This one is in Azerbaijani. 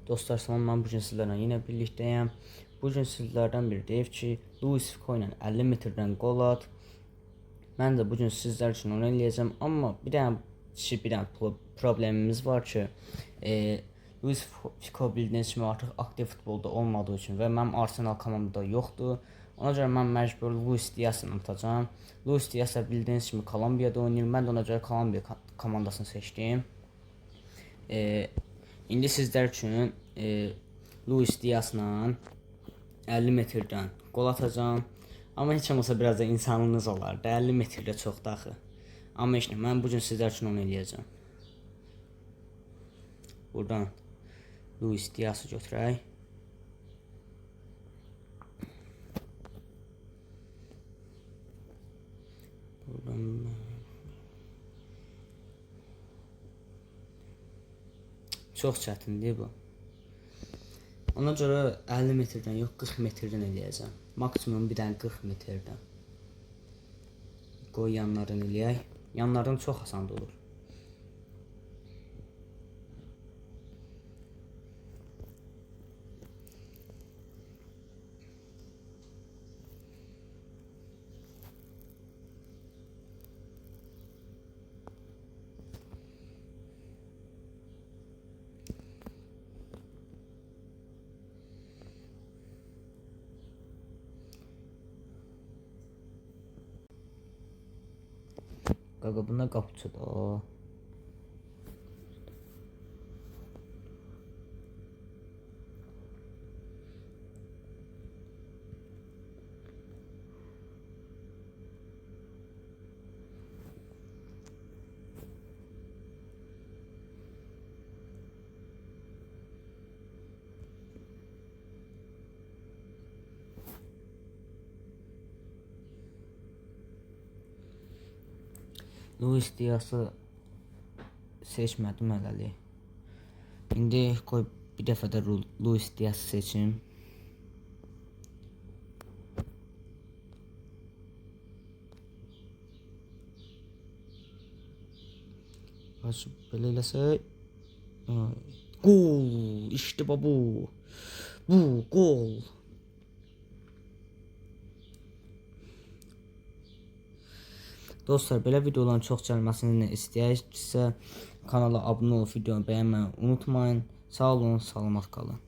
Dostlar salam, mən bugün sizlərlə yenə birlikdəyəm. Bugün sizlərdən biri deyib ki, Luis Figo ilə 50 metrdən qol at. Mən də bugün sizlər üçün onu eləyəcəm. Amma bir dənə problemimiz var ki, Luis Figo bildiyiniz kimi artıq aktiv futbolda olmadığı üçün və mənim Arsenal komandada yoxdur. Ona görə mən məcbur Luis Diaz'ı tutacağam. Luis Diaz bildiyiniz kimi Kolumbiyada oynayır. Mən də ona görə Kolumbiya komandasını seçdim. İndi sizlər üçün Luis Diaz'la 50 metrdən qol atacağam. Amma heç olmasa biraz da insanlığınız olar da, 50 metrdə çoxdur axı. Amma heç nə, mən bugün sizlər üçün onu eləyəcəm. Buradan Luis Diaz'ı götürək. Buradan çox çətindir bu. Ona görə 50 metrdən yox, 40 metrdən eləyəcəm. Maksimum bir dənə 40 metrdən. Qoy yanlarını eləyək. Yanlardan çox asan olur. Qaqa buna qapıçıdır o. Luis Diaz'ı seçmədim hələlik. İndi qoy bir dəfə də Luis Diaz'ı seçim. Belə eləsək. Gol! İşte bu. Bu gol. Dostlar, belə videoların çox gəlməsini istəyirsə, kanala abunə olub videonu bəyənməyi unutmayın. Sağ olun, salamat qalın.